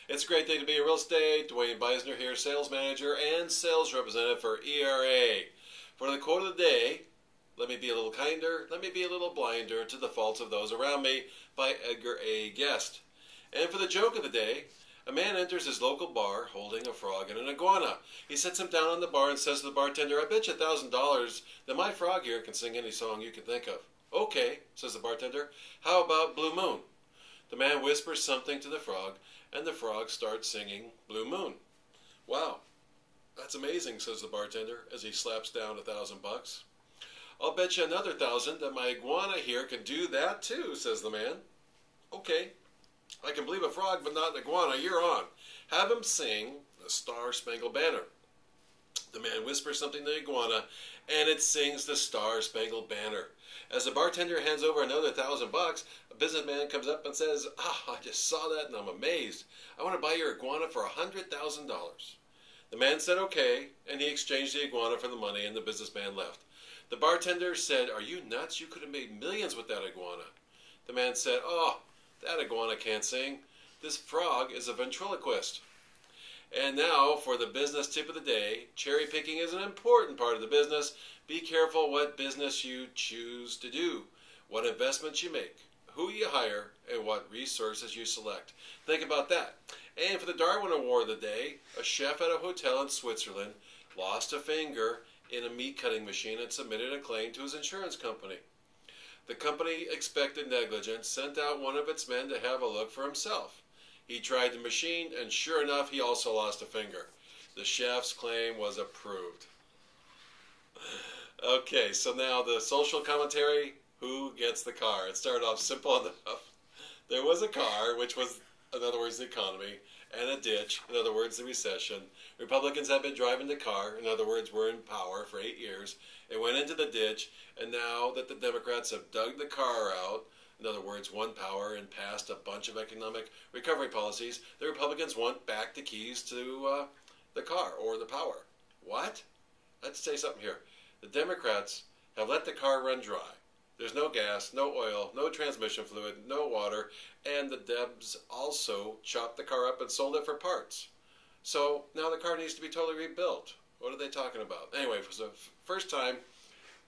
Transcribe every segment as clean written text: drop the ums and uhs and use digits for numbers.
It's a great day to be in real estate. Duane here, sales manager and sales representative for ERA. For the quote of the day, let me be a little kinder, let me be a little blinder to the faults of those around me, by Edgar A. Guest. And for the joke of the day, a man enters his local bar holding a frog and an iguana. He sits him down on the bar and says to the bartender, I bet you $1,000 that my frog here can sing any song you can think of. Okay, says the bartender, how about Blue Moon? The man whispers something to the frog, and the frog starts singing Blue Moon. Wow, that's amazing, says the bartender as he slaps down $1,000. I'll bet you another 1,000 that my iguana here can do that too, says the man. Okay, I can believe a frog but not an iguana. You're on. Have him sing the Star-Spangled Banner. The man whispers something to the iguana, and it sings the Star-Spangled Banner. As the bartender hands over another $1,000, a businessman comes up and says, I just saw that and I'm amazed. I want to buy your iguana for $100,000. The man said okay, and he exchanged the iguana for the money, and the businessman left. The bartender said, are you nuts? You could have made millions with that iguana. The man said, that iguana can't sing. This frog is a ventriloquist. And now for the business tip of the day. Cherry picking is an important part of the business. Be careful what business you choose to do, what investments you make, who you hire, and what resources you select. Think about that. And for the Darwin Award of the day, a chef at a hotel in Switzerland lost a finger in a meat cutting machine and submitted a claim to his insurance company. The company expected negligence, sent out one of its men to have a look for himself. He tried the machine, and sure enough, he also lost a finger. The chef's claim was approved. Okay, so now the social commentary, who gets the car? It started off simple enough. There was a car, which was, in other words, the economy, and a ditch, in other words, the recession. Republicans have been driving the car, in other words, were in power for 8 years. It went into the ditch, and now that the Democrats have dug the car out, in other words, won power and passed a bunch of economic recovery policies, the Republicans want back the keys to the car or the power. What? Let's say something here. The Democrats have let the car run dry. There's no gas, no oil, no transmission fluid, no water, and the Debs also chopped the car up and sold it for parts. So now the car needs to be totally rebuilt. What are they talking about? Anyway, for the first time,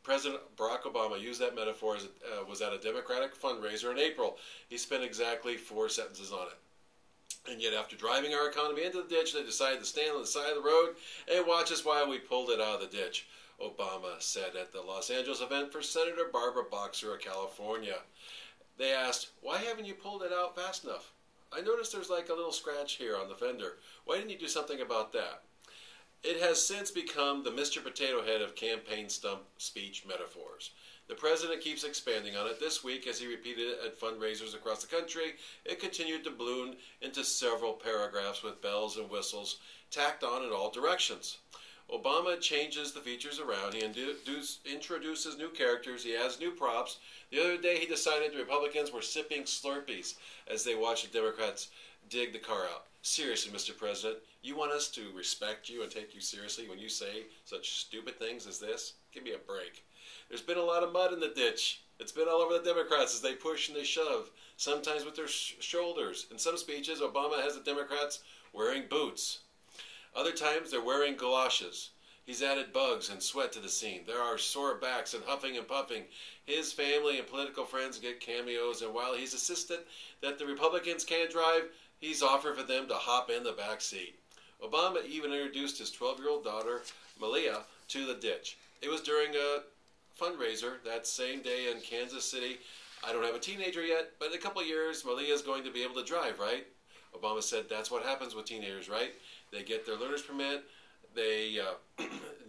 President Barack Obama used that metaphor as was at a Democratic fundraiser in April. He spent exactly 4 sentences on it. And yet after driving our economy into the ditch, they decided to stand on the side of the road and watch us while we pulled it out of the ditch, Obama said at the Los Angeles event for Senator Barbara Boxer of California. They asked, why haven't you pulled it out fast enough? I noticed there's like a little scratch here on the fender. Why didn't you do something about that? It has since become the Mr. Potato Head of campaign stump speech metaphors. The president keeps expanding on it. This week, as he repeated it at fundraisers across the country, it continued to balloon into several paragraphs with bells and whistles tacked on in all directions. Obama changes the features around. He introduces new characters. He adds new props. The other day, he decided the Republicans were sipping Slurpees as they watched the Democrats dig the car out. Seriously, Mr. President, you want us to respect you and take you seriously when you say such stupid things as this? Give me a break. There's been a lot of mud in the ditch. It's been all over the Democrats as they push and they shove, sometimes with their shoulders. In some speeches, Obama has the Democrats wearing boots. Other times, they're wearing galoshes. He's added bugs and sweat to the scene. There are sore backs and huffing and puffing. His family and political friends get cameos, and while he's insisted that the Republicans can't drive, he's offered for them to hop in the back seat. Obama even introduced his 12-year-old daughter, Malia, to the ditch. It was during a fundraiser that same day in Kansas City. I don't have a teenager yet, but in a couple of years, Malia is going to be able to drive, right? Obama said that's what happens with teenagers, right? They get their learner's permit. They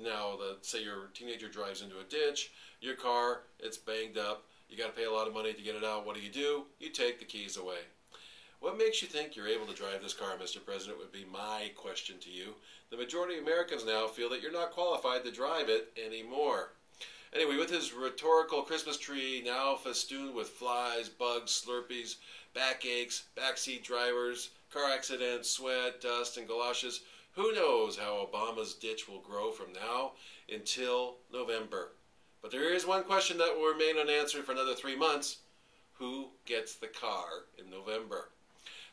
now, say your teenager drives into a ditch, your car, it's banged up. You got to pay a lot of money to get it out. What do? You take the keys away. What makes you think you're able to drive this car, Mr. President, would be my question to you. The majority of Americans now feel that you're not qualified to drive it anymore. Anyway, with his rhetorical Christmas tree now festooned with flies, bugs, Slurpees, backaches, backseat drivers, car accidents, sweat, dust, and galoshes, who knows how Obama's ditch will grow from now until November. But there is one question that will remain unanswered for another 3 months. Who gets the car in November?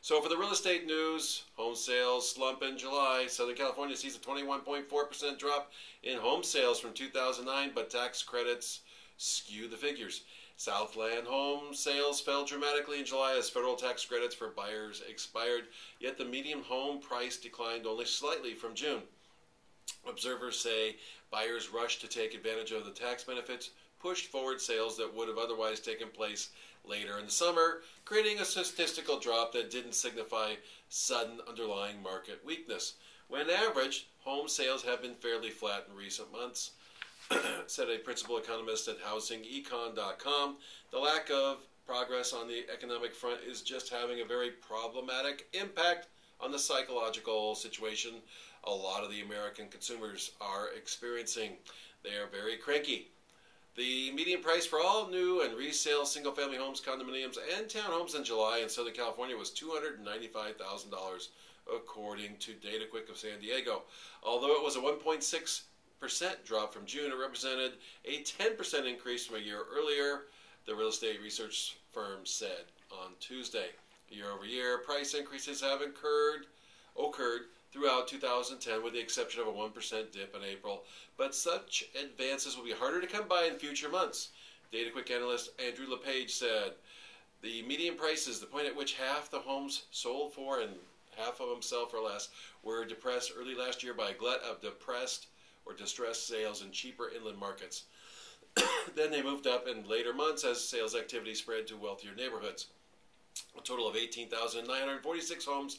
So for the real estate news, home sales slump in July. Southern California sees a 21.4% drop in home sales from 2009, but tax credits skew the figures. Southland home sales fell dramatically in July as federal tax credits for buyers expired, yet the median home price declined only slightly from June. Observers say buyers rushed to take advantage of the tax benefits, pushed forward sales that would have otherwise taken place later in the summer, creating a statistical drop that didn't signify sudden underlying market weakness. When averaged, home sales have been fairly flat in recent months, said a principal economist at housingecon.com. The lack of progress on the economic front is just having a very problematic impact on the psychological situation a lot of the American consumers are experiencing. They are very cranky. The median price for all new and resale single-family homes, condominiums, and townhomes in July in Southern California was $295,000, according to DataQuick of San Diego. Although it was a 1.6% drop from June, it represented a 10% increase from a year earlier, the real estate research firm said on Tuesday. Year over year, price increases have occurred throughout 2010 with the exception of a 1% dip in April, but such advances will be harder to come by in future months. DataQuick analyst Andrew LePage said, the median prices, the point at which half the homes sold for and half of them sell for less, were depressed early last year by a glut of depressed or distressed sales in cheaper inland markets. Then they moved up in later months as sales activity spread to wealthier neighborhoods. A total of 18,946 homes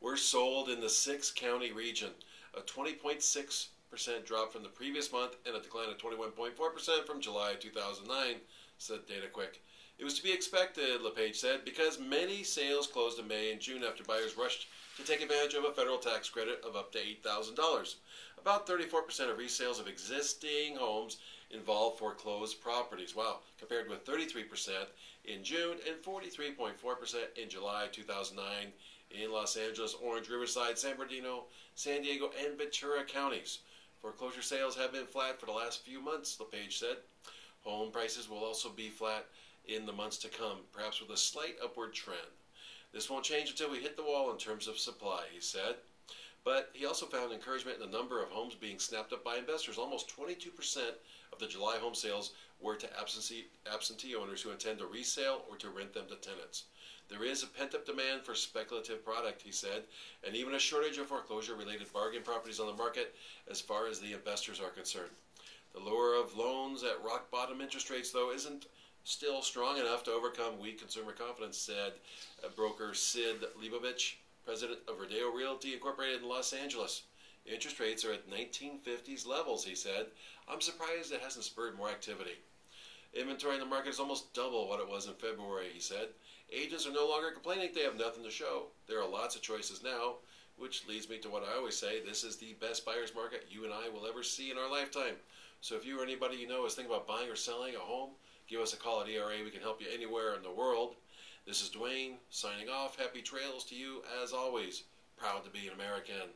were sold in the 6-county region, a 20.6% drop from the previous month and a decline of 21.4% from July 2009, said DataQuick. It was to be expected, LePage said, because many sales closed in May and June after buyers rushed to take advantage of a federal tax credit of up to $8,000. About 34% of resales of existing homes involve foreclosed properties, wow, compared with 33% in June and 43.4% in July 2009 in Los Angeles, Orange, Riverside, San Bernardino, San Diego, and Ventura counties. Foreclosure sales have been flat for the last few months, LePage said. Home prices will also be flat in the months to come, perhaps with a slight upward trend. This won't change until we hit the wall in terms of supply, he said. But he also found encouragement in the number of homes being snapped up by investors. Almost 22% of the July home sales were to absentee owners who intend to resale or to rent them to tenants. There is a pent-up demand for speculative product, he said, and even a shortage of foreclosure-related bargain properties on the market as far as the investors are concerned. The lure of loans at rock-bottom interest rates, though, isn't still strong enough to overcome weak consumer confidence, said broker Sid Leibovich, president of Rodeo Realty Incorporated in Los Angeles. Interest rates are at 1950s levels, he said. I'm surprised it hasn't spurred more activity. Inventory in the market is almost double what it was in February, he said. Agents are no longer complaining they have nothing to show. There are lots of choices now, which leads me to what I always say, this is the best buyer's market you and I will ever see in our lifetime. So if you or anybody you know is thinking about buying or selling a home, give us a call at ERA. We can help you anywhere in the world. This is Duane, signing off. Happy trails to you as always. Proud to be an American.